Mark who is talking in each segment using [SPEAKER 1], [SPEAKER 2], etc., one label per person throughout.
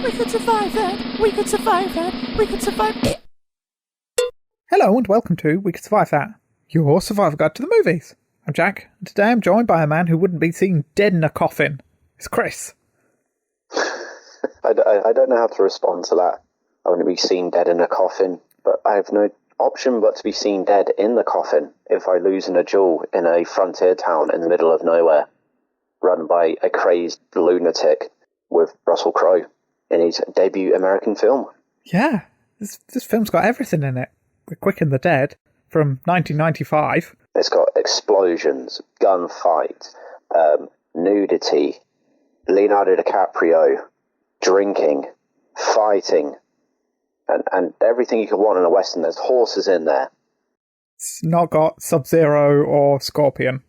[SPEAKER 1] We could survive that. We could survive that. We could survive it.
[SPEAKER 2] Hello and welcome to We Could Survive That, your survival guide to the movies. I'm Jack, and today I'm joined by a man who wouldn't be seen dead in a coffin. It's Chris.
[SPEAKER 3] I don't know how to respond to that. I want to be seen dead in a coffin, but I have no option but to be seen dead in the coffin if I lose in a duel in a frontier town in the middle of nowhere, run by a crazed lunatic with Russell Crowe in his debut American film.
[SPEAKER 2] Yeah, this film's got everything in it. The Quick and the Dead from 1995.
[SPEAKER 3] It's got explosions, gunfights, nudity, Leonardo DiCaprio, drinking, fighting, and everything you could want in a Western. There's horses in there.
[SPEAKER 2] It's not got Sub-Zero or Scorpion.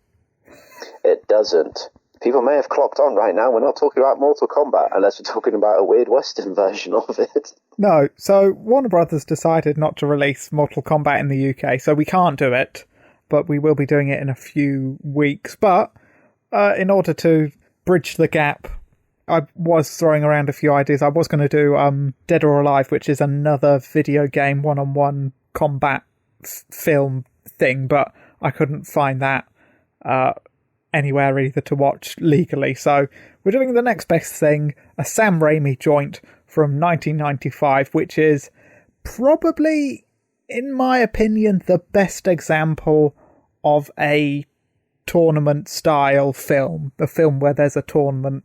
[SPEAKER 3] It doesn't. People may have clocked on right now. We're not talking about Mortal Kombat unless we're talking about a weird Western version of it.
[SPEAKER 2] No, so Warner Brothers decided not to release Mortal Kombat in the UK, so we can't do it, but we will be doing it in a few weeks. But in order to bridge the gap, I was throwing around a few ideas. I was going to do Dead or Alive, which is another video game one-on-one combat film thing, but I couldn't find that anywhere either to watch legally. So we're doing the next best thing, a Sam Raimi joint from 1995, which is probably, in my opinion, the best example of a tournament-style film, a film where there's a tournament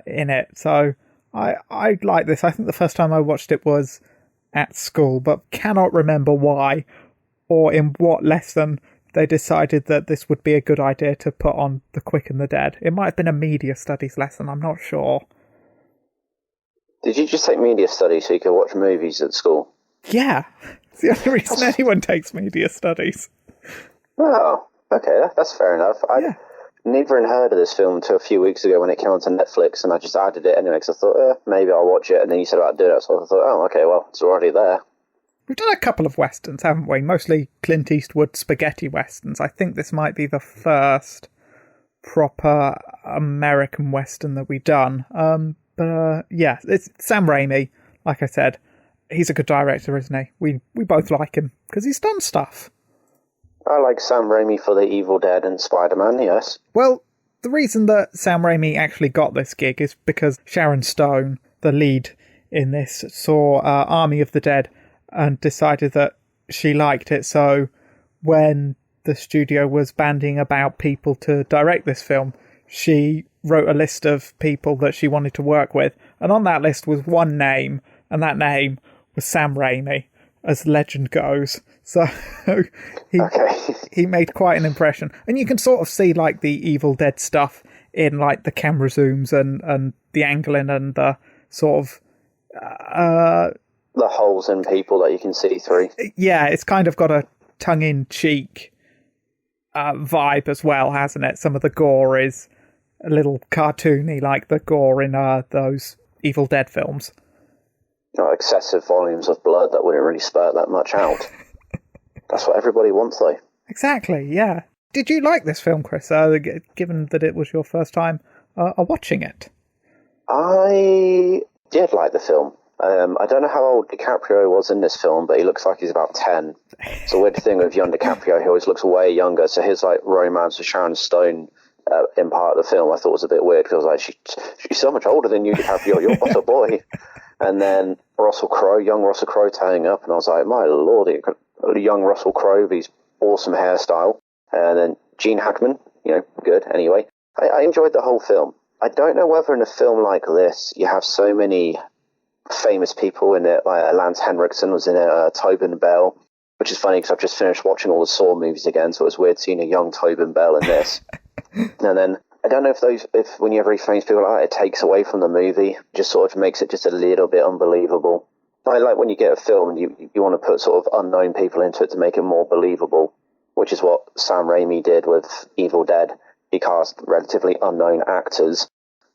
[SPEAKER 2] in it. So I like this. I think the first time I watched it was at school, but cannot remember why or in what lesson they decided that this would be a good idea to put on The Quick and the Dead. It might have been a media studies lesson, I'm not sure.
[SPEAKER 3] Did you just take media studies so you could watch movies at school?
[SPEAKER 2] Yeah, it's the only reason anyone takes media studies.
[SPEAKER 3] Oh, okay, that's fair enough. I never even heard of this film until a few weeks ago when it came onto Netflix, and I just added it anyway because I thought, maybe I'll watch it, and then you said about doing it, so I thought, oh, okay, well, it's already there.
[SPEAKER 2] We've done a couple of westerns, haven't we? Mostly Clint Eastwood spaghetti westerns. I think this might be the first proper American western that we've done. But it's Sam Raimi. Like I said, he's a good director, isn't he? We both like him because he's done stuff.
[SPEAKER 3] I like Sam Raimi for The Evil Dead and Spider-Man, yes.
[SPEAKER 2] Well, the reason that Sam Raimi actually got this gig is because Sharon Stone, the lead in this, saw Army of the Dead and decided that she liked it. So when the studio was banding about people to direct this film, she wrote a list of people that she wanted to work with. And on that list was one name, and that name was Sam Raimi, as legend goes. So he made quite an impression. And you can sort of see like the Evil Dead stuff in like the camera zooms and the angling and the sort of
[SPEAKER 3] the holes in people that you can see through.
[SPEAKER 2] Yeah, it's kind of got a tongue-in-cheek vibe as well, hasn't it? Some of the gore is a little cartoony, like the gore in those Evil Dead films.
[SPEAKER 3] Not excessive volumes of blood that wouldn't really spurt that much out. That's what everybody wants, though.
[SPEAKER 2] Exactly, yeah. Did you like this film, Chris, given that it was your first time watching it?
[SPEAKER 3] I did like the film. I don't know how old DiCaprio was in this film, but he looks like he's about 10. It's a weird thing with young DiCaprio. He always looks way younger. So his like romance with Sharon Stone in part of the film, I thought was a bit weird because I was like, she's so much older than you, DiCaprio. You're but a boy. And then young Russell Crowe turning up, and I was like, my lord, young Russell Crowe with his awesome hairstyle. And then Gene Hackman, good. Anyway, I enjoyed the whole film. I don't know whether in a film like this you have so many famous people in it, like Lance Henriksen was in it, Tobin Bell, which is funny because I've just finished watching all the Saw movies again, so it was weird seeing a young Tobin Bell in this. And then I don't know if when you have really famous people like that, it takes away from the movie, just sort of makes it just a little bit unbelievable. I like when you get a film and you want to put sort of unknown people into it to make it more believable, which is what Sam Raimi did with Evil Dead. He cast relatively unknown actors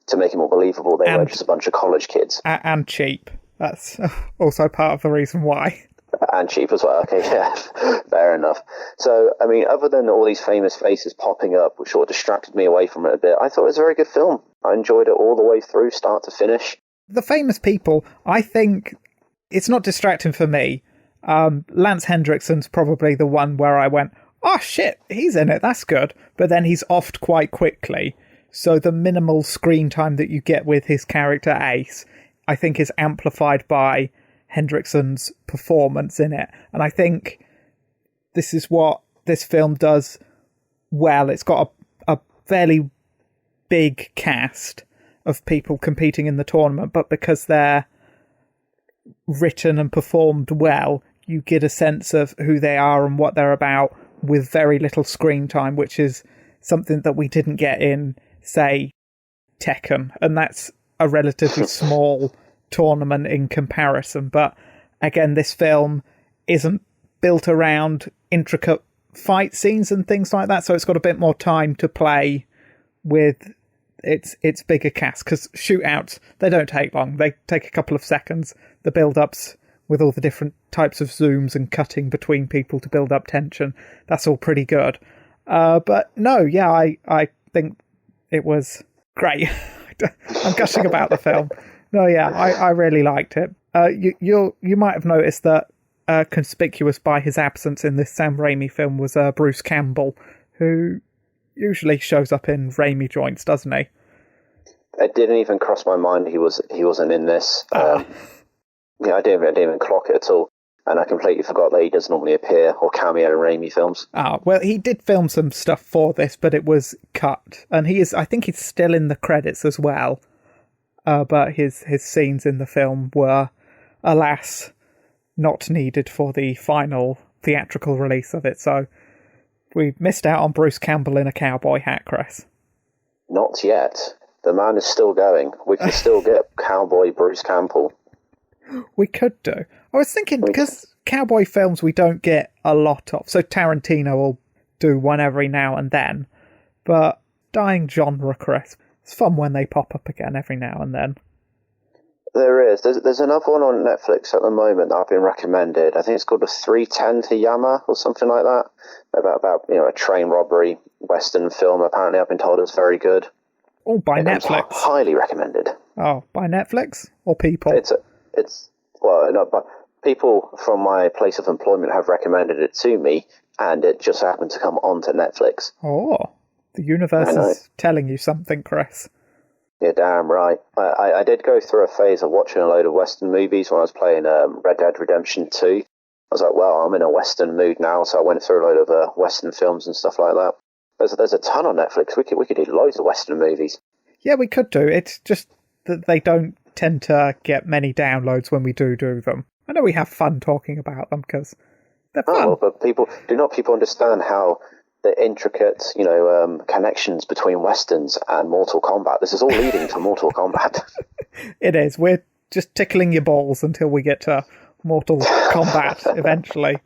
[SPEAKER 3] to make it more believable. They were just a bunch of college kids.
[SPEAKER 2] And cheap. That's also part of the reason why.
[SPEAKER 3] And cheap as well. Okay, yeah, fair enough. So, I mean, other than all these famous faces popping up, which sort of distracted me away from it a bit, I thought it was a very good film. I enjoyed it all the way through, start to finish.
[SPEAKER 2] The famous people, I think it's not distracting for me. Lance Hendrickson's probably the one where I went, oh shit, he's in it, that's good. But then he's offed quite quickly. So the minimal screen time that you get with his character Ace, I think is amplified by Hendrickson's performance in it. And I think this is what this film does well. It's got a fairly big cast of people competing in the tournament, but because they're written and performed well, you get a sense of who they are and what they're about with very little screen time, which is something that we didn't get in, say, Tekken, and that's a relatively small tournament in comparison. But again, this film isn't built around intricate fight scenes and things like that, so it's got a bit more time to play with its bigger cast, because shootouts, they don't take long. They take a couple of seconds. The build-ups with all the different types of zooms and cutting between people to build up tension, that's all pretty good. But no, yeah, I think it was great. I'm gushing about the film. No, yeah, I really liked it. You might have noticed that conspicuous by his absence in this Sam Raimi film was Bruce Campbell, who usually shows up in Raimi joints, doesn't he?
[SPEAKER 3] It didn't even cross my mind he wasn't in this. Yeah, I didn't even clock it at all. And I completely forgot that he does normally appear or cameo in Raimi films.
[SPEAKER 2] Well, he did film some stuff for this, but it was cut. And I think he's still in the credits as well. But his scenes in the film were, alas, not needed for the final theatrical release of it. So we missed out on Bruce Campbell in a cowboy hat, Chris.
[SPEAKER 3] Not yet. The man is still going. We can still get cowboy Bruce Campbell.
[SPEAKER 2] We could do. I was thinking, because cowboy films we don't get a lot of, so Tarantino will do one every now and then, but dying genre, Chris. It's fun when they pop up again every now and then.
[SPEAKER 3] There is. There's another one on Netflix at the moment that I've been recommended. I think it's called The 3:10 to Yama or something like that. About a train robbery Western film. Apparently, I've been told it's very good.
[SPEAKER 2] Oh, by Netflix.
[SPEAKER 3] Highly recommended.
[SPEAKER 2] Oh, by Netflix or people?
[SPEAKER 3] But people from my place of employment have recommended it to me, and it just happened to come onto Netflix.
[SPEAKER 2] Oh, the universe is telling you something, Chris.
[SPEAKER 3] You're damn right. I did go through a phase of watching a load of Western movies when I was playing Red Dead Redemption 2. I was like, well, I'm in a Western mood now, so I went through a load of Western films and stuff like that. There's a ton on Netflix. We could do loads of Western movies.
[SPEAKER 2] Yeah, we could do. It's just that they don't tend to get many downloads when we do them. I know we have fun talking about them because they're fun.
[SPEAKER 3] Oh, but people understand how the intricate, connections between Westerns and Mortal Kombat. This is all leading to Mortal Kombat.
[SPEAKER 2] It is. We're just tickling your balls until we get to Mortal Kombat eventually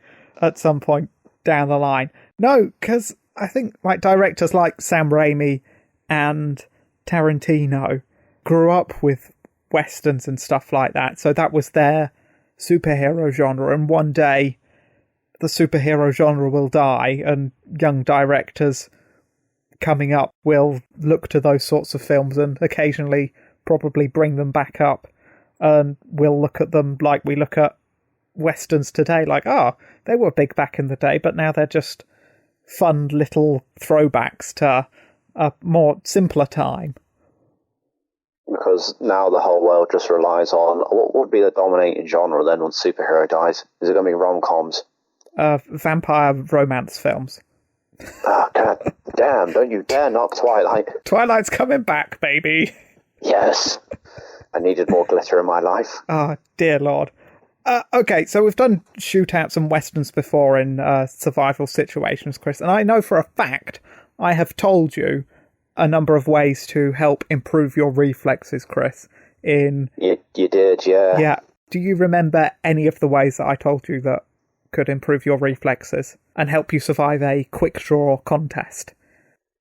[SPEAKER 2] at some point down the line. No, because I think directors like Sam Raimi and Tarantino grew up with Westerns and stuff like that. So that was their superhero genre. And one day the superhero genre will die and young directors coming up will look to those sorts of films and occasionally probably bring them back up, and we'll look at them like we look at Westerns today, like, they were big back in the day, but now they're just fun little throwbacks to a more simpler time.
[SPEAKER 3] Because now the whole world just relies on, what would be the dominating genre then when superhero dies? Is it going to be rom-coms?
[SPEAKER 2] Vampire romance films.
[SPEAKER 3] Oh, God damn, don't you dare knock Twilight.
[SPEAKER 2] Twilight's coming back, baby.
[SPEAKER 3] Yes. I needed more glitter in my life.
[SPEAKER 2] Oh, dear Lord. Okay, so we've done shootouts and westerns before in survival situations, Chris, and I know for a fact I have told you a number of ways to help improve your reflexes, Chris. You did, yeah. Yeah. Do you remember any of the ways that I told you that could improve your reflexes and help you survive a quick draw contest?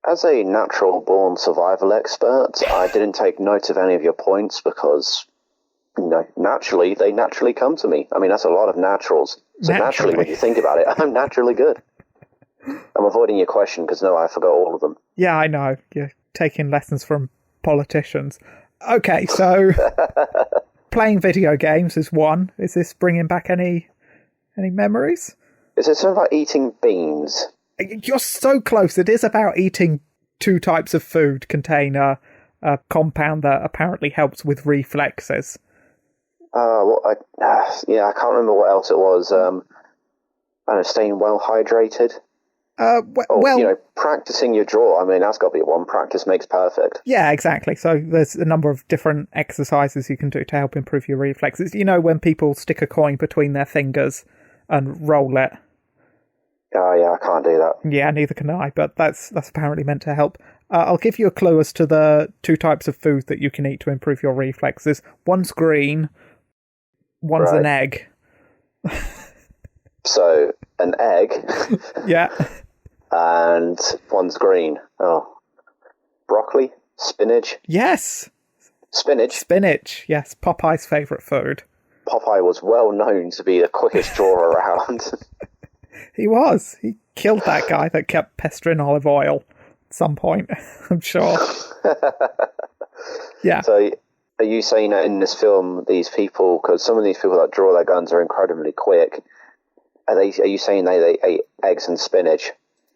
[SPEAKER 3] As a natural-born survival expert, I didn't take note of any of your points because, naturally, they naturally come to me. I mean, that's a lot of naturals. So naturally, when you think about it, I'm naturally good. I'm avoiding your question because, I forgot all of them.
[SPEAKER 2] Yeah, I know. You're taking lessons from politicians. Okay, so playing video games is one. Is this bringing back any memories?
[SPEAKER 3] Is it something like eating beans?
[SPEAKER 2] You're so close. It is about eating two types of food contain a compound that apparently helps with reflexes.
[SPEAKER 3] I can't remember what else it was. Staying well hydrated. Practicing your draw. I mean, that's got to be one. Practice makes perfect.
[SPEAKER 2] Yeah, exactly. So there's a number of different exercises you can do to help improve your reflexes. You know, when people stick a coin between their fingers and roll it.
[SPEAKER 3] Oh, yeah, I can't do that.
[SPEAKER 2] Yeah, neither can I, but that's apparently meant to help. I'll give you a clue as to the two types of food that you can eat to improve your reflexes. One's green, one's an egg.
[SPEAKER 3] So, an egg.
[SPEAKER 2] Yeah.
[SPEAKER 3] And one's green. Oh. Broccoli? Spinach?
[SPEAKER 2] Yes.
[SPEAKER 3] Spinach?
[SPEAKER 2] Yes. Popeye's favourite food.
[SPEAKER 3] Popeye was well known to be the quickest drawer around.
[SPEAKER 2] He was. He killed that guy that kept pestering Olive Oil at some point, I'm sure. Yeah.
[SPEAKER 3] So, are you saying that in this film, these people, because some of these people that draw their guns are incredibly quick, are you saying they ate eggs and spinach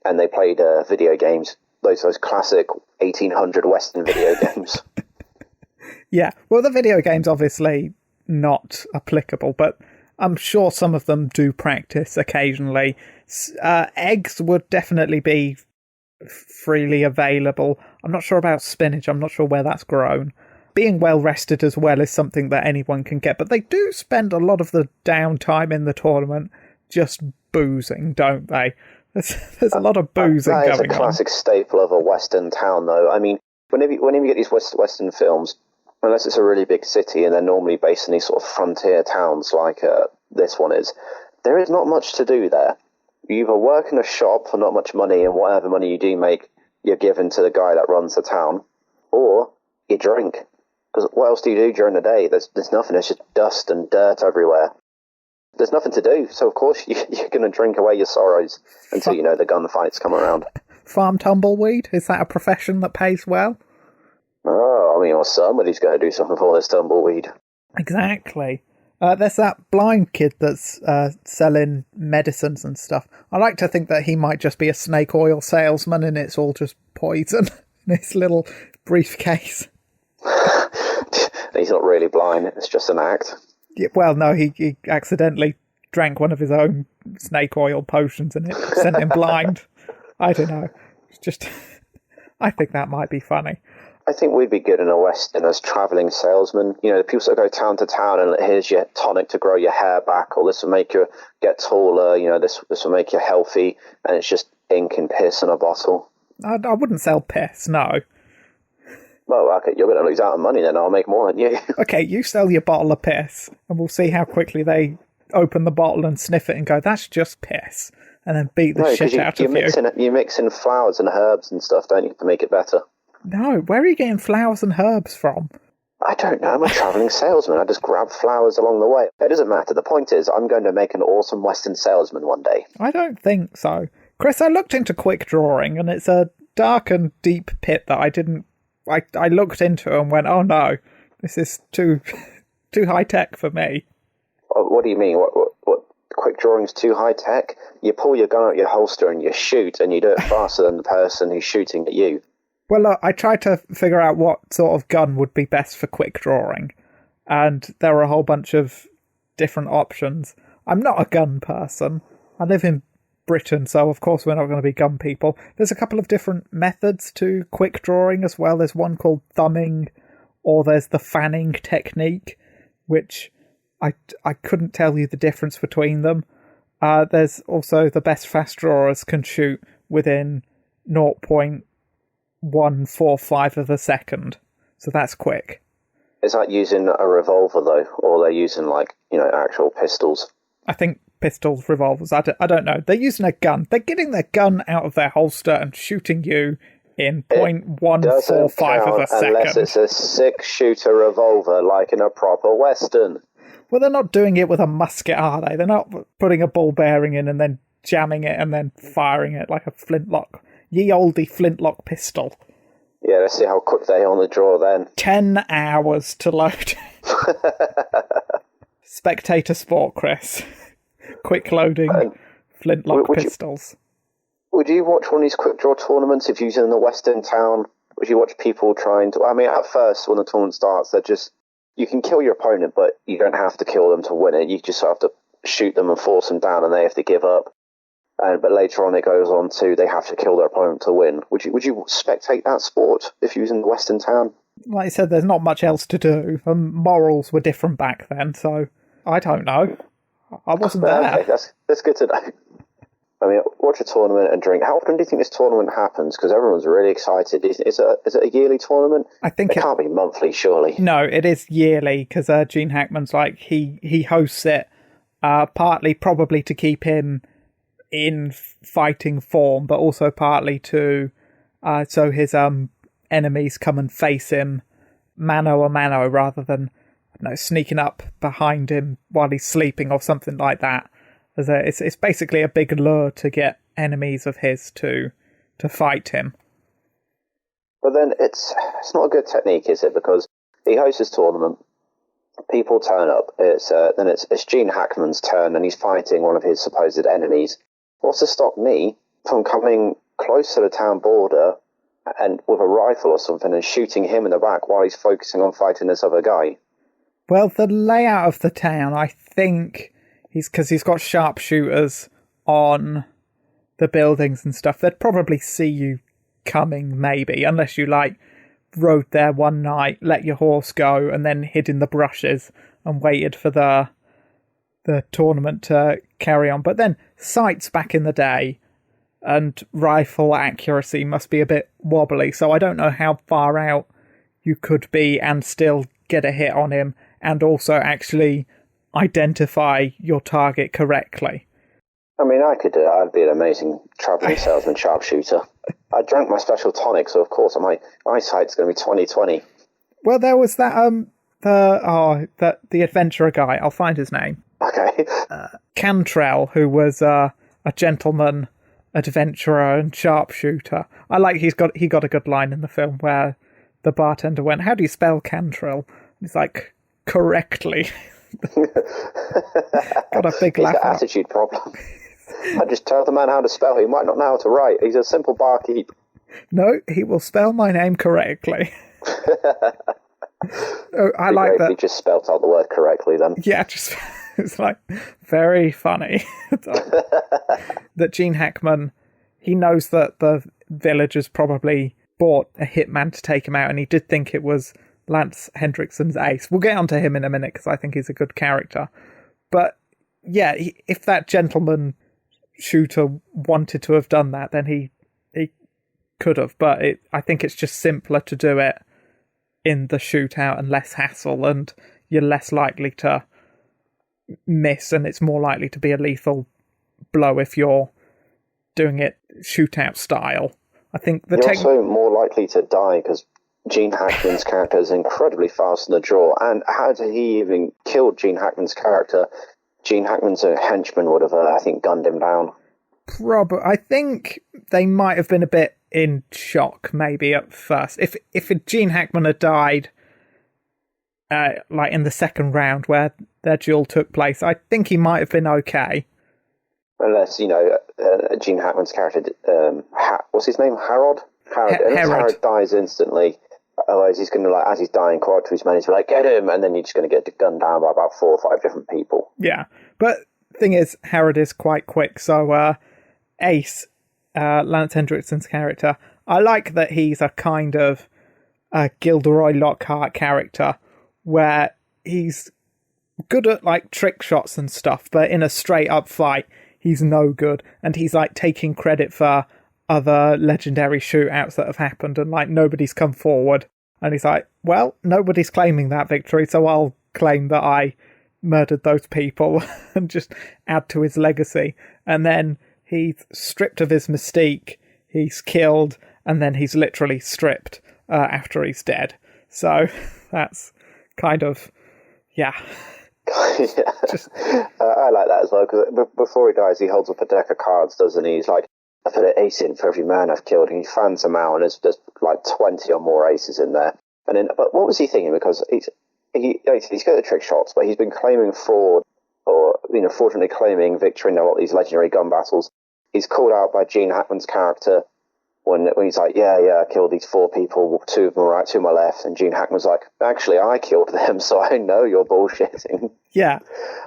[SPEAKER 3] and they played video games, those classic 1800 Western video games?
[SPEAKER 2] Yeah. Well, the video games obviously not applicable, but I'm sure some of them do practice occasionally. Eggs would definitely be freely available. I'm not sure about spinach. I'm not sure where that's grown. Being well rested as well is something that anyone can get, but they do spend a lot of the downtime in the tournament just boozing, don't they? There's a lot of boozing going on.
[SPEAKER 3] That is a classic staple of a Western town, though. I mean, whenever you get these Western films, unless it's a really big city, and they're normally based in these sort of frontier towns like this one is, there is not much to do there. You either work in a shop for not much money, and whatever money you do make, you're given to the guy that runs the town, or you drink. Because what else do you do during the day? There's nothing. There's just dust and dirt everywhere. There's nothing to do, so of course you're going to drink away your sorrows until, the gunfights come around.
[SPEAKER 2] Farm tumbleweed? Is that a profession that pays well?
[SPEAKER 3] Oh, I mean, somebody's going to do something for this tumbleweed.
[SPEAKER 2] Exactly. There's that blind kid that's selling medicines and stuff. I like to think that he might just be a snake oil salesman and it's all just poison in his little briefcase.
[SPEAKER 3] He's not really blind, it's just an act.
[SPEAKER 2] Yeah, well, no, he accidentally drank one of his own snake oil potions and it sent him blind. I don't know. It's just, I think that might be funny.
[SPEAKER 3] I think we'd be good in a Western as travelling salesmen. The people that go town to town and here's your tonic to grow your hair back, or this will make you get taller, this will make you healthy, and it's just ink and piss in a bottle.
[SPEAKER 2] I wouldn't sell piss, no.
[SPEAKER 3] Well, okay, you're going to lose out on money then. I'll make more than you. Okay,
[SPEAKER 2] you sell your bottle of piss, and we'll see how quickly they open the bottle and sniff it and go, that's just piss, and then beat the shit out of you.
[SPEAKER 3] You're mixing flowers and herbs and stuff, don't you, to make it better?
[SPEAKER 2] No, where are you getting flowers and herbs from?
[SPEAKER 3] I don't know. I'm a travelling salesman. I just grab flowers along the way. It doesn't matter. The point is, I'm going to make an awesome Western salesman one day.
[SPEAKER 2] I don't think so. Chris, I looked into quick drawing, and it's a dark and deep pit that I looked into and went, oh no, this is too high tech for me.
[SPEAKER 3] What do you mean? What quick drawing's too high tech? You pull your gun out your holster and you shoot, and you do it faster than the person who's shooting at you.
[SPEAKER 2] Well, look, I tried to figure out what sort of gun would be best for quick drawing, and there were a whole bunch of different options. I'm not a gun person. I live in Britain, so of course we're not going to be gun people. There's a couple of different methods to quick drawing as well. There's one called thumbing, or there's the fanning technique, which I couldn't tell you the difference between them. There's also the best fast drawers can shoot within 0.145 of a second, so that's quick.
[SPEAKER 3] Is that using a revolver though, or they're using actual pistols? I
[SPEAKER 2] think pistols, revolvers, I don't know. They're using a gun. They're getting their gun out of their holster and shooting you in 0.145 of a second.
[SPEAKER 3] Unless it's a six-shooter revolver like in a proper Western.
[SPEAKER 2] Well, they're not doing it with a musket, are they? They're not putting a ball bearing in and then jamming it and then firing it like a flintlock. Ye olde flintlock pistol.
[SPEAKER 3] Yeah, let's see how quick they are on the draw then.
[SPEAKER 2] 10 hours to load. Spectator sport, Chris. Quick loading flintlock pistols.
[SPEAKER 3] Would you watch one of these quick draw tournaments if you was in the Western town? Would you watch people trying to... I mean, at first, when the tournament starts, they're just... You can kill your opponent, but you don't have to kill them to win it. You just have to shoot them and force them down, and they have to give up. But later on, it goes on to they have to kill their opponent to win. Would you spectate that sport if you was in the Western town?
[SPEAKER 2] Like I said, there's not much else to do. Morals were different back then, so I don't know. I wasn't there.
[SPEAKER 3] Okay, that's good to know. I mean, watch a tournament and drink. How often do you think this tournament happens? Because everyone's really excited. Is it a yearly tournament?
[SPEAKER 2] I think
[SPEAKER 3] it can't be monthly, surely.
[SPEAKER 2] No, it is yearly because Gene Hackman's like he hosts it partly probably to keep him in fighting form, but also partly to so his enemies come and face him mano a mano rather than sneaking up behind him while he's sleeping or something like that. It's basically a big lure to get enemies of his to fight him.
[SPEAKER 3] But then it's not a good technique, is it? Because he hosts his tournament, people turn up. Then it's Gene Hackman's turn, and he's fighting one of his supposed enemies. What's to stop me from coming close to the town border and with a rifle or something and shooting him in the back while he's focusing on fighting this other guy?
[SPEAKER 2] Well, the layout of the town, I think, because he's got sharpshooters on the buildings and stuff, they'd probably see you coming, maybe, unless you, rode there one night, let your horse go, and then hid in the brushes and waited for the tournament to carry on. But then sights back in the day and rifle accuracy must be a bit wobbly, so I don't know how far out you could be and still get a hit on him and also actually identify your target correctly.
[SPEAKER 3] I mean, I could do it. I'd be an amazing travelling salesman sharpshooter. I drank my special tonic, so of course my eyesight's going to be 20/20.
[SPEAKER 2] Well, there was that the adventurer guy. I'll find his name.
[SPEAKER 3] Okay.
[SPEAKER 2] Cantrell, who was a gentleman adventurer and sharpshooter. I like he got a good line in the film where the bartender went, "How do you spell Cantrell?" He's like, "Correctly." Got a big laugh.
[SPEAKER 3] He's got attitude problem. I just tell the man how to spell. He might not know how to write. He's a simple barkeep.
[SPEAKER 2] No, he will spell my name correctly. I like that.
[SPEAKER 3] He just spelt out the word correctly then.
[SPEAKER 2] Yeah, just it's very funny. That Gene Hackman, he knows that the villagers probably bought a hitman to take him out, and he did think it was Lance Hendrickson's ace. We'll get onto him in a minute because I think he's a good character. But yeah, if that gentleman shooter wanted to have done that, then he could have. But I think it's just simpler to do it in the shootout and less hassle, and you're less likely to miss, and it's more likely to be a lethal blow if you're doing it shootout style. I think
[SPEAKER 3] you're also more likely to die because Gene Hackman's character is incredibly fast in the draw. And how did he even kill Gene Hackman's character? Gene Hackman's henchman would have, I think, gunned him down.
[SPEAKER 2] Probably. I think they might have been a bit in shock, maybe at first. If Gene Hackman had died, in the second round where their duel took place, I think he might have been okay. Unless,
[SPEAKER 3] Gene Hackman's character, what's his name? Harold? Harold dies instantly. Otherwise, he's going to, as he's dying, call to his men, he's like, "Get him!" And then you're just going to get gunned down by about 4 or 5 different people.
[SPEAKER 2] Yeah. But thing is, Harold is quite quick. So, Ace, Lance Hendrickson's character, I like that he's a kind of Gilderoy Lockhart character where he's good at, trick shots and stuff, but in a straight-up fight, he's no good. And he's, taking credit for other legendary shootouts that have happened, and nobody's come forward, and he's like, well, nobody's claiming that victory, so I'll claim that I murdered those people and just add to his legacy. And then he's stripped of his mystique, he's killed, and then he's literally stripped after he's dead. So that's kind of, yeah.
[SPEAKER 3] I like that as well, because before he dies, he holds up a deck of cards, doesn't he? He's like, I put an ace in for every man I've killed, and he fans them out, and there's like 20 or more aces in there. And then, but what was he thinking? Because he's got the trick shots, but he's been claiming fraud, or fraudulently claiming victory in a lot of these legendary gun battles. He's called out by Gene Hackman's character when he's like, yeah, I killed these 4 people, 2 of them right, 2 of my left, and Gene Hackman's like, actually, I killed them, so I know you're bullshitting.
[SPEAKER 2] Yeah.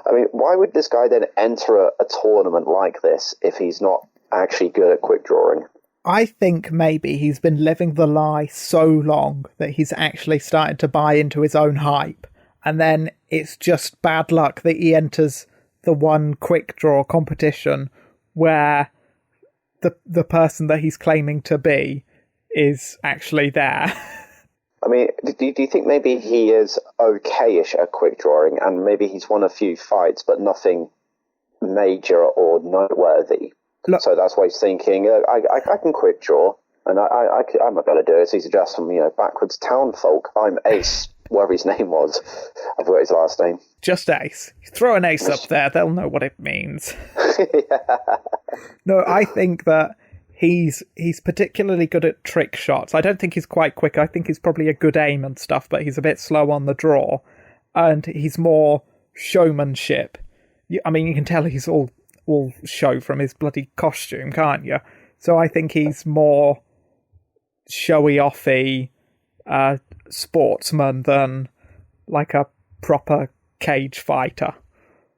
[SPEAKER 3] I mean, why would this guy then enter a tournament like this if he's not actually good at quick drawing?
[SPEAKER 2] I think maybe he's been living the lie so long that he's actually started to buy into his own hype. And then it's just bad luck that he enters the one quick draw competition where the person that he's claiming to be is actually there.
[SPEAKER 3] I mean, do you think maybe he is okay-ish at quick drawing, and maybe he's won a few fights, but nothing major or noteworthy? Look, so that's why he's thinking, I can quick draw, and I'm not going to do it. So he's just some, backwards town folk. I'm Ace, whatever his name was. I forgot his last name.
[SPEAKER 2] Just Ace. You throw an ace up there, they'll know what it means.
[SPEAKER 3] Yeah.
[SPEAKER 2] No, I think that he's particularly good at trick shots. I don't think he's quite quick. I think he's probably a good aim and stuff, but he's a bit slow on the draw. And he's more showmanship. I mean, you can tell he's all show from his bloody costume, can't you? So I think he's more showy-offy sportsman than like a proper cage fighter.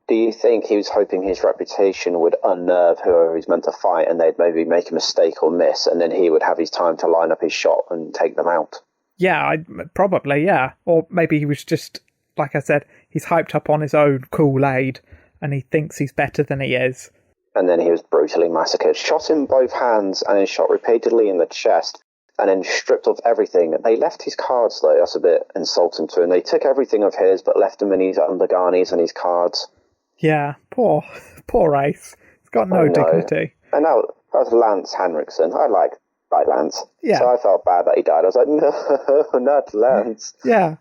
[SPEAKER 3] Do you think he was hoping his reputation would unnerve whoever he's meant to fight, and they'd maybe make a mistake or miss, and then he would have his time to line up his shot and take them out?
[SPEAKER 2] Yeah, probably, yeah. Or maybe he was just, like I said, he's hyped up on his own Kool-Aid, and he thinks he's better than he is.
[SPEAKER 3] And then he was brutally massacred, shot in both hands, and then shot repeatedly in the chest, and then stripped of everything. They left his cards, though. That's a bit insulting to him. They took everything of his, but left him in his undergarnies and his cards.
[SPEAKER 2] Yeah, poor Ace. He's got no dignity.
[SPEAKER 3] And that was Lance Henriksen. I like Lance.
[SPEAKER 2] Yeah.
[SPEAKER 3] So I felt bad that he died. I was like, no, not Lance.
[SPEAKER 2] Yeah.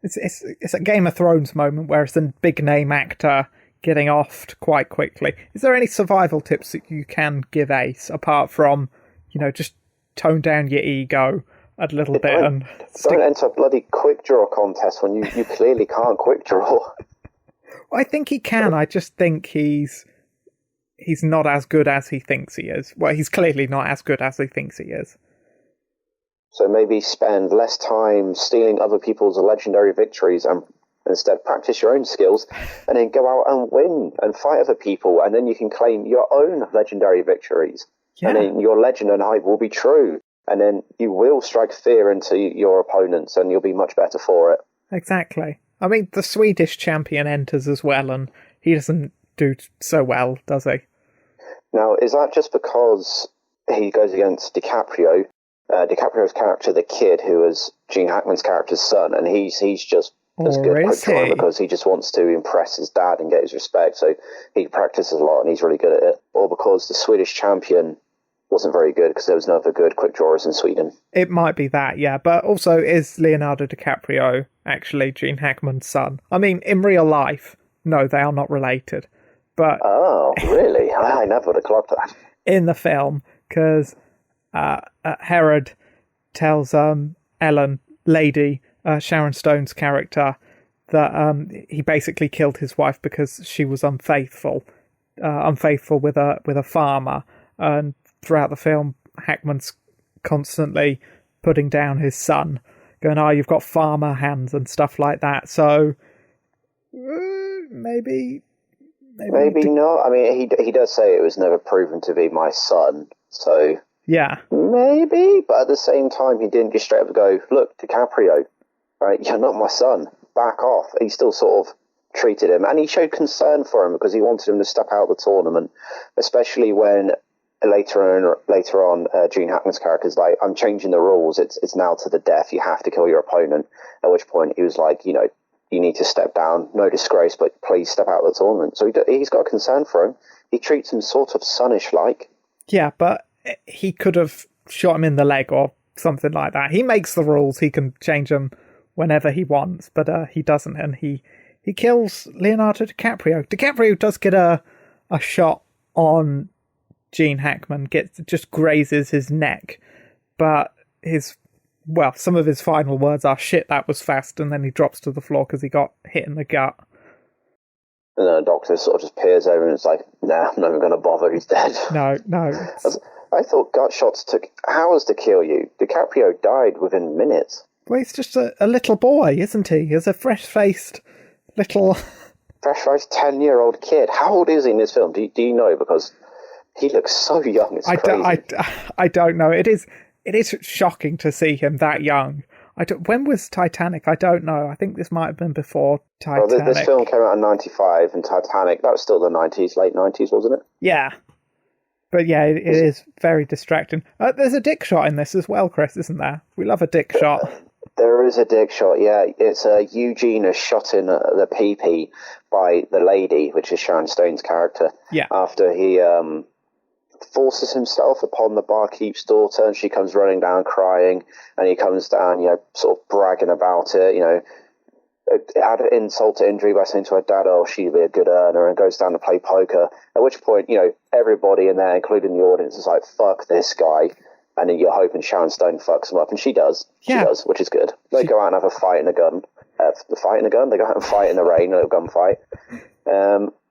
[SPEAKER 2] It's a Game of Thrones moment where it's a big name actor getting offed quite quickly. Is there any survival tips that you can give Ace apart from, just tone down your ego a little bit and
[SPEAKER 3] don't enter a bloody quick draw contest when you clearly can't quick draw.
[SPEAKER 2] I think he can. I just think he's not as good as he thinks he is. Well, he's clearly not as good as he thinks he is.
[SPEAKER 3] So maybe spend less time stealing other people's legendary victories and instead practice your own skills, and then go out and win and fight other people, and then you can claim your own legendary victories. Yeah. And then your legend and hype will be true, and then you will strike fear into your opponents, and you'll be much better for it.
[SPEAKER 2] Exactly. I mean, the Swedish champion enters as well, and he doesn't do so well, does he?
[SPEAKER 3] Now, is that just because he goes against DiCaprio? DiCaprio's character, the kid, who is Gene Hackman's character's son, and he's just as good at quick drawing because he just wants to impress his dad and get his respect, so he practices a lot and he's really good at it. Or because the Swedish champion wasn't very good because there was no other good quick drawers in Sweden. It
[SPEAKER 2] might be that, yeah. But also, is Leonardo DiCaprio actually Gene Hackman's son? I mean, in real life, no, they are not related. But
[SPEAKER 3] oh, really? I never would have clocked that.
[SPEAKER 2] In the film, because Herod tells Ellen, Lady, Sharon Stone's character, that he basically killed his wife because she was unfaithful with a farmer. And throughout the film, Hackman's constantly putting down his son, going, "Oh, you've got farmer hands" and stuff like that. So maybe
[SPEAKER 3] not. I mean, he does say it was never proven to be my son. So
[SPEAKER 2] yeah,
[SPEAKER 3] maybe. But at the same time, he didn't just straight up go, "Look, DiCaprio, right? You're not my son. Back off." He still sort of treated him, and he showed concern for him because he wanted him to step out of the tournament, especially when later on, Gene Hackman's character is like, "I'm changing the rules. It's now to the death. You have to kill your opponent." At which point he was like, "You need to step down. No disgrace, but please step out of the tournament." So he's got a concern for him. He treats him sort of sonnish like.
[SPEAKER 2] Yeah, but he could have shot him in the leg or something like that. He makes the rules. He can change them whenever he wants, but he doesn't, and he kills Leonardo DiCaprio. DiCaprio does get a shot on Gene Hackman just grazes his neck, but some of his final words are, "Shit, that was fast," and then he drops to the floor because he got hit in the gut.
[SPEAKER 3] And then the doctor sort of just peers over and it's like, nah, I'm not even going to bother, he's dead.
[SPEAKER 2] No.
[SPEAKER 3] I thought gut shots took hours to kill you. DiCaprio died within minutes.
[SPEAKER 2] Well, he's just a little boy, isn't he? He's a fresh-faced little...
[SPEAKER 3] Fresh-faced 10-year-old kid. How old is he in this film? Do you know? Because he looks so young, it's crazy.
[SPEAKER 2] I don't know. It is shocking to see him that young. When was Titanic? I don't know. I think this might have been before Titanic.
[SPEAKER 3] Well, this film came out in 95, and Titanic, that was still the 90s, late 90s, wasn't it?
[SPEAKER 2] Yeah. But yeah, it is very distracting. There's a dick shot in this as well, Chris, isn't there? We love a dick shot.
[SPEAKER 3] There is a dick shot, yeah. It's Eugene is shot in the pee-pee by the lady, which is Sharon Stone's character.
[SPEAKER 2] Yeah.
[SPEAKER 3] After he forces himself upon the barkeep's daughter, and she comes running down crying, and he comes down, sort of bragging about it, add insult to injury by saying to her dad, "Oh, she'd be a good earner," and goes down to play poker. At which point, everybody in there, including the audience, is like, "Fuck this guy." And then you're hoping Sharon Stone fucks him up, and she does.
[SPEAKER 2] Yeah.
[SPEAKER 3] She does, which is good. They go out and have a fight in a gun. The fight in a gun? They go out and fight in the rain, a little gunfight.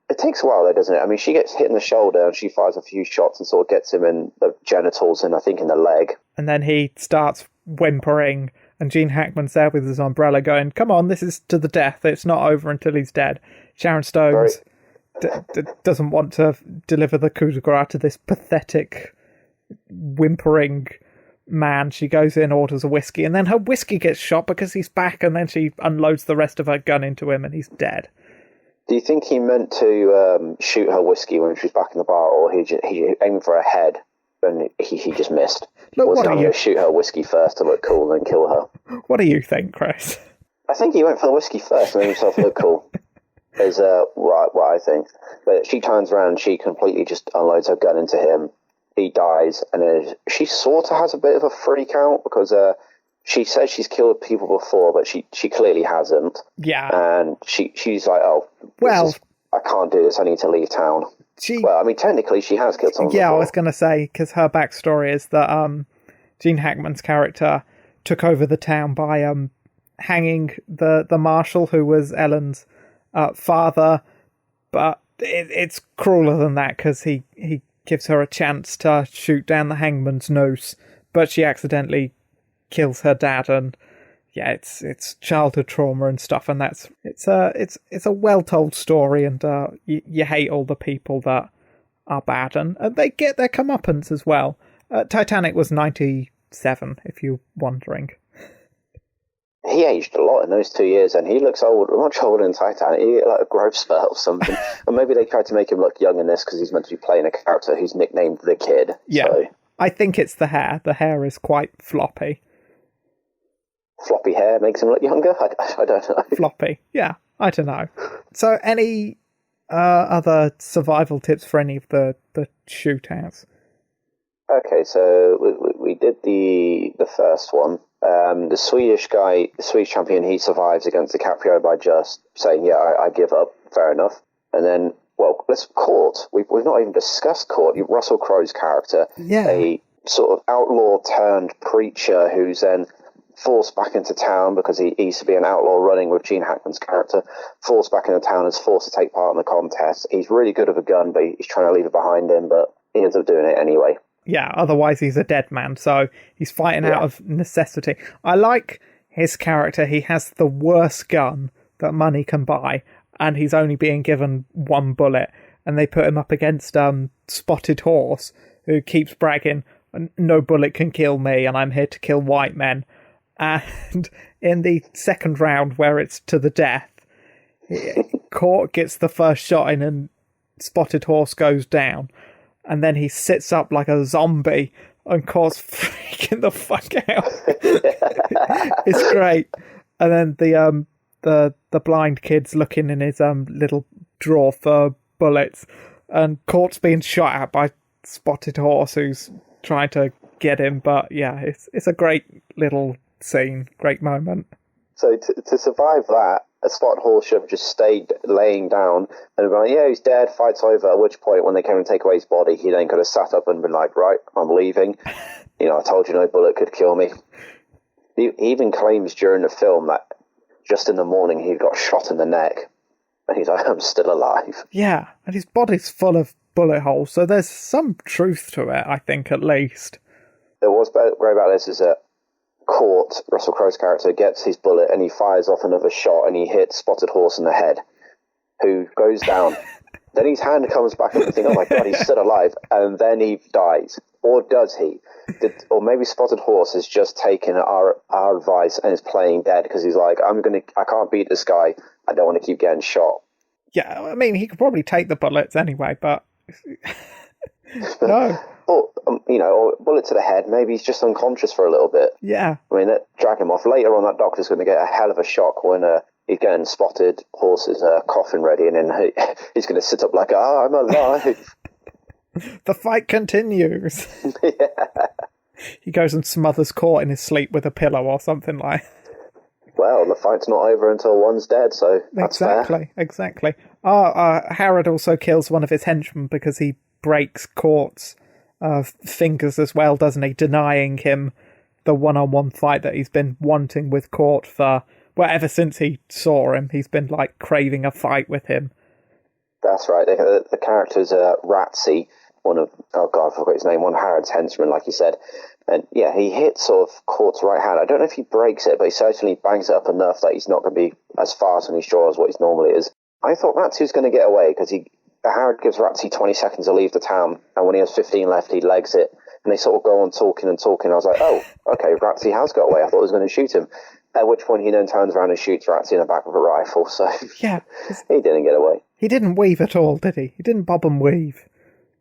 [SPEAKER 3] It takes a while, though, doesn't it? I mean, she gets hit in the shoulder, and she fires a few shots and sort of gets him in the genitals and I think in the leg.
[SPEAKER 2] And then he starts whimpering, and Gene Hackman's there with his umbrella going, "Come on, this is to the death. It's not over until he's dead." Sharon Stone doesn't want to deliver the coup de grace to this pathetic whimpering man. She goes in, orders a whiskey, and then her whiskey gets shot because he's back, and then she unloads the rest of her gun into him and he's dead.
[SPEAKER 3] Do you think he meant to shoot her whiskey when she was back in the bar, or he aimed for her head and he just missed?
[SPEAKER 2] Look,
[SPEAKER 3] or was
[SPEAKER 2] what
[SPEAKER 3] he going to shoot her whiskey first to look cool and then kill her?
[SPEAKER 2] What do you think, Chris?
[SPEAKER 3] I think he went for the whiskey first and made himself look cool. Is what I think. But she turns around and she completely just unloads her gun into him. He dies, and then she sort of has a bit of a freak out because she says she's killed people before, but she clearly hasn't.
[SPEAKER 2] Yeah.
[SPEAKER 3] And she's like, "Oh,
[SPEAKER 2] well,
[SPEAKER 3] I can't do this. I need to leave town." Well, I mean, technically, she has killed someone before.
[SPEAKER 2] I was going to say, because her backstory is that Gene Hackman's character took over the town by hanging the marshal who was Ellen's father, but it's crueler than that because he gives her a chance to shoot down the hangman's noose, but she accidentally kills her dad, and yeah, it's childhood trauma and stuff, and it's a well told story, and you hate all the people that are bad, and they get their comeuppance as well. Titanic was 97, if you're wondering.
[SPEAKER 3] He aged a lot in those 2 years, and he looks old, much older than Titanic. He like a growth spurt or something. Or maybe they tried to make him look young in this because he's meant to be playing a character who's nicknamed the Kid.
[SPEAKER 2] Yeah,
[SPEAKER 3] so.
[SPEAKER 2] I think it's the hair. The hair is quite floppy.
[SPEAKER 3] Floppy hair makes him look younger? I don't know.
[SPEAKER 2] Floppy, yeah. I don't know. So any other survival tips for any of the shootouts?
[SPEAKER 3] Okay, so we did the first one. The Swedish guy, the Swedish champion, he survives against DiCaprio by just saying, "Yeah, I give up." Fair enough. And then, Court. We've not even discussed Court. Russell Crowe's character, a sort of outlaw turned preacher who's then forced back into town because he used to be an outlaw running with Gene Hackman's character, forced back into town and is forced to take part in the contest. He's really good with a gun, but he's trying to leave it behind him, but he ends up doing it anyway.
[SPEAKER 2] Yeah, otherwise he's a dead man, so he's fighting out of necessity. I like his character. He has the worst gun that money can buy, and he's only being given one bullet, and they put him up against Spotted Horse, who keeps bragging, "No bullet can kill me, and I'm here to kill white men." And in the second round, where it's to the death, Court gets the first shot in, and Spotted Horse goes down. And then he sits up like a zombie and Court's freaking the fuck out. It's great. And then the blind kid's looking in his little drawer for bullets, and Court's being shot at by Spotted Horse, who's trying to get him. But yeah, it's a great little scene, great moment.
[SPEAKER 3] So to survive that, a spotted horse should have just stayed laying down and been like, yeah, he's dead, fight's over. At which point, when they came and take away his body, he then could have sat up and been like, right, I'm leaving. I told you no bullet could kill me. He even claims during the film that just in the morning he got shot in the neck. And he's like, I'm still alive.
[SPEAKER 2] Yeah, and his body's full of bullet holes, so there's some truth to it, I think, at least.
[SPEAKER 3] What's great about this is that Court, Russell Crowe's character, gets his bullet and he fires off another shot and he hits Spotted Horse in the head, who goes down. Then his hand comes back and you think, oh my God, he's still alive. And then he dies. Or does he? Or maybe Spotted Horse has just taken our advice and is playing dead because he's like, I can't beat this guy. I don't want to keep getting shot.
[SPEAKER 2] Yeah, I mean, he could probably take the bullets anyway, but no.
[SPEAKER 3] Or, or bullet to the head. Maybe he's just unconscious for a little bit.
[SPEAKER 2] Yeah.
[SPEAKER 3] I mean, drag him off. Later on, that doctor's going to get a hell of a shock when he's getting Spotted Horse's coffin ready, and then he's going to sit up like, I'm alive.
[SPEAKER 2] The fight continues.
[SPEAKER 3] Yeah.
[SPEAKER 2] He goes and smothers Court in his sleep with a pillow or something like.
[SPEAKER 3] Well, the fight's not over until one's dead, so that's fair.
[SPEAKER 2] Exactly. Harrod also kills one of his henchmen because he breaks Court's fingers as well, doesn't he? Denying him the one-on-one fight that he's been wanting with Court for, ever since he saw him. He's been, craving a fight with him. That's right.
[SPEAKER 3] The character's Ratsy, one of, I forgot his name, one of Harrod's henchmen, like you said. And yeah, he hits sort of Court's right hand. I don't know if he breaks it, but he certainly bangs it up enough that he's not going to be as fast on his jaw as what he normally is. I thought Ratsy was going to get away because Harrod gives Ratsy 20 seconds to leave the town, and when he has 15 left, he legs it, and they sort of go on talking and talking. I was like, oh, okay, Ratsy has got away. I thought he was going to shoot him. At which point he then turns around and shoots Ratsy in the back with a rifle, so
[SPEAKER 2] yeah,
[SPEAKER 3] he didn't get away.
[SPEAKER 2] He didn't weave at all, did he? He didn't bob and weave.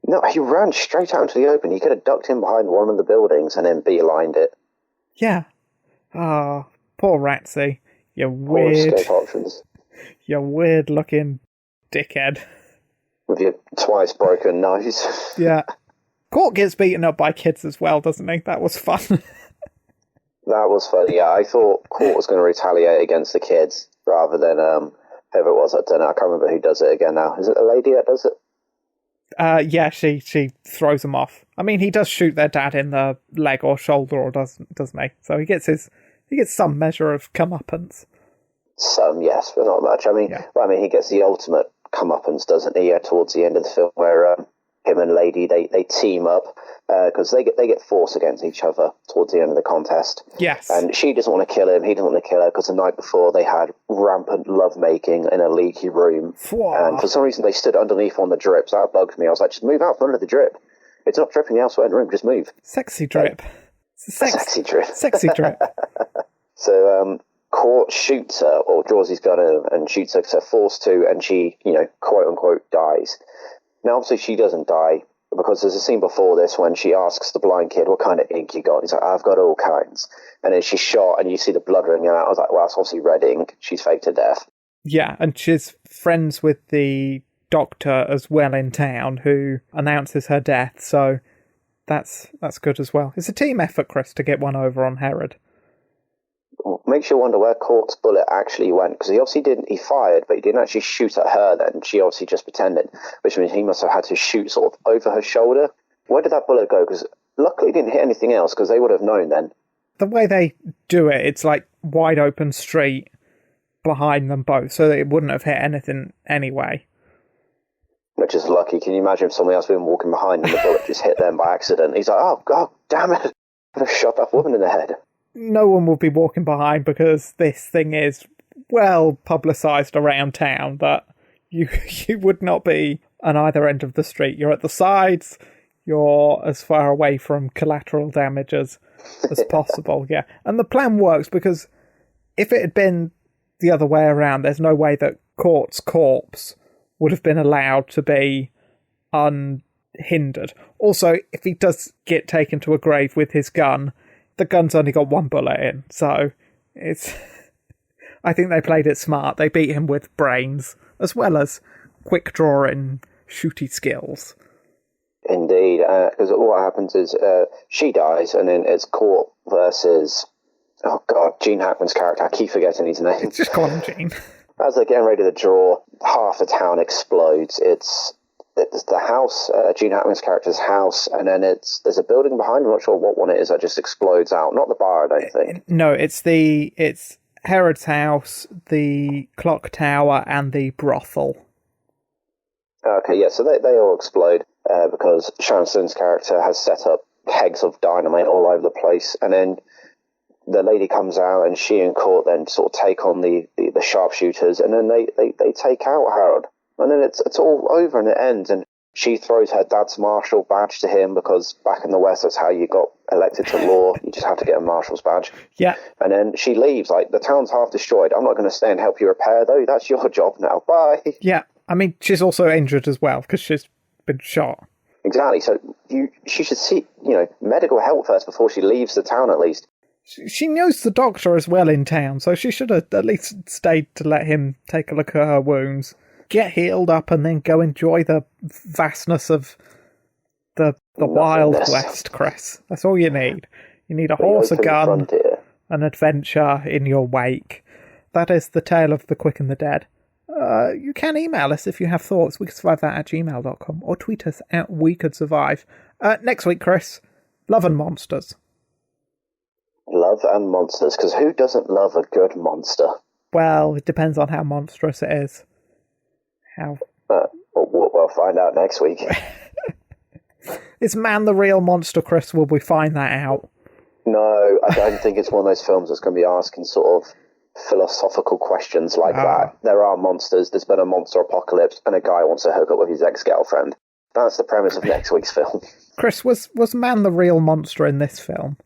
[SPEAKER 3] No, he ran straight out into the open. He could have ducked in behind one of the buildings and then beelined it.
[SPEAKER 2] Yeah. Ah, poor Ratsy. You weird...
[SPEAKER 3] Poor escape options.
[SPEAKER 2] You weird-looking dickhead.
[SPEAKER 3] With your twice broken nose.
[SPEAKER 2] Yeah. Court gets beaten up by kids as well, doesn't he? That was fun.
[SPEAKER 3] That was funny, yeah. I thought Court was going to retaliate against the kids rather than whoever it was. I don't know. I can't remember who does it again now. Is it a lady that does it?
[SPEAKER 2] Yeah, she throws him off. I mean, he does shoot their dad in the leg or shoulder, or doesn't he? So he gets some measure of comeuppance.
[SPEAKER 3] Some, yes, but not much. I mean,
[SPEAKER 2] yeah.
[SPEAKER 3] He gets the ultimate comeuppance, doesn't he? Towards the end of the film, where him and Lady they team up because they get forced against each other towards the end of the contest.
[SPEAKER 2] Yes,
[SPEAKER 3] and she doesn't want to kill him. He doesn't want to kill her because the night before they had rampant lovemaking in a leaky room. And for some reason they stood underneath on the drips. That bugged me. I was like, just move out from under the drip. It's not dripping elsewhere in the room. Just move.
[SPEAKER 2] Sexy drip.
[SPEAKER 3] Sexy drip.
[SPEAKER 2] Sexy drip.
[SPEAKER 3] So Court shoots her, or draws his gun and shoots her because they're forced to, and she, quote unquote, dies. Now, obviously, she doesn't die because there's a scene before this when she asks the blind kid, what kind of ink you got? He's like, I've got all kinds. And then she's shot and you see the blood running out. I was like, well, that's obviously red ink. She's faked to death.
[SPEAKER 2] Yeah, and she's friends with the doctor as well in town who announces her death. So that's good as well. It's a team effort, Chris, to get one over on Harrod.
[SPEAKER 3] Makes you wonder where Court's bullet actually went, because he fired, but he didn't actually shoot at her then. She obviously just pretended, which means he must have had to shoot sort of over her shoulder. Where did that bullet go? Because luckily he didn't hit anything else, because they would have known then.
[SPEAKER 2] The way they do it, it's like wide open street behind them both, so that it wouldn't have hit anything anyway.
[SPEAKER 3] Which is lucky. Can you imagine if somebody else had been walking behind and the bullet just hit them by accident? He's like, oh, God, damn it. I have shot that woman in the head.
[SPEAKER 2] No one will be walking behind because this thing is well publicised around town that you would not be on either end of the street. You're at the sides, you're as far away from collateral damage as possible, yeah. And the plan works because if it had been the other way around, there's no way that Court's corpse would have been allowed to be unhindered. Also, if he does get taken to a grave with his gun, the gun's only got one bullet in, so it's... I think they played it smart. They beat him with brains, as well as quick drawing, shooty skills.
[SPEAKER 3] Indeed, because what happens is she dies, and then it's Court versus... Oh, God, Gene Hackman's character. I keep forgetting his name.
[SPEAKER 2] Just call him Gene.
[SPEAKER 3] As they're getting ready to draw, half the town explodes. It's the house, Gene Hackman's character's house, and then there's a building behind. I'm not sure what one it is that just explodes out. Not the bar, I don't think.
[SPEAKER 2] No, it's Herod's house, the clock tower, and the brothel.
[SPEAKER 3] Okay, yeah, so they all explode because Sharon Stone's character has set up kegs of dynamite all over the place, and then the lady comes out, and she and Court then sort of take on the sharpshooters, and then they take out Harold, and then it's all over and it ends, and she throws her dad's marshal badge to him because back in the West, that's how you got elected to law. You just have to get a marshal's badge.
[SPEAKER 2] Yeah.
[SPEAKER 3] And then she leaves, like, the town's half destroyed. I'm not going to stay and help you repair, though. That's your job now. Bye.
[SPEAKER 2] Yeah. I mean, she's also injured as well because she's been shot.
[SPEAKER 3] Exactly. So she should seek, medical help first before she leaves the town, at least.
[SPEAKER 2] She knows the doctor as well in town, so she should have at least stayed to let him take a look at her wounds. Get healed up and then go enjoy the vastness of the Wild West, Chris. That's all you need. You need a horse, a gun,
[SPEAKER 3] frontier.
[SPEAKER 2] an adventure in your wake. That is the tale of the quick and the dead. You can email us if you have thoughts. We could survive that at gmail.com or tweet us at We Could Survive. Next week, Chris, Love and Monsters.
[SPEAKER 3] Love and monsters, because who doesn't love a good monster?
[SPEAKER 2] Well, it depends on how monstrous it is.
[SPEAKER 3] We'll find out next week.
[SPEAKER 2] Is man the real monster, Chris? Will we find that out?
[SPEAKER 3] No, I don't think it's one of those films that's going to be asking sort of philosophical questions like that. There are monsters, there's been a monster apocalypse, and a guy wants to hook up with his ex-girlfriend. That's the premise of next week's film. Chris,
[SPEAKER 2] was man the real monster in this film?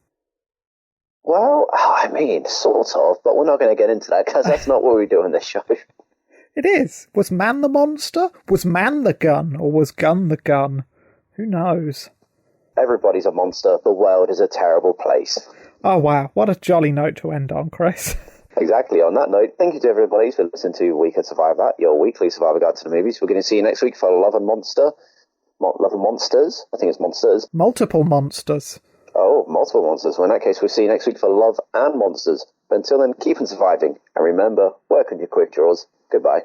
[SPEAKER 3] Well, I mean, sort of, but we're not going to get into that because that's not what we do in this show.
[SPEAKER 2] It is. Was man the monster? Was man the gun? Or was gun the gun? Who knows?
[SPEAKER 3] Everybody's a monster. The world is a terrible place.
[SPEAKER 2] Oh, wow. What a jolly note to end on, Chris.
[SPEAKER 3] Exactly. On that note, thank you to everybody for listening to We Could Survive That, your weekly Survivor Guide to the Movies. We're going to see you next week for Love and Monsters. I think it's Monsters.
[SPEAKER 2] Multiple monsters.
[SPEAKER 3] Oh, multiple monsters. Well, in that case, we'll see you next week for Love and Monsters. But until then, keep on surviving. And remember, work on your quick draws. Goodbye.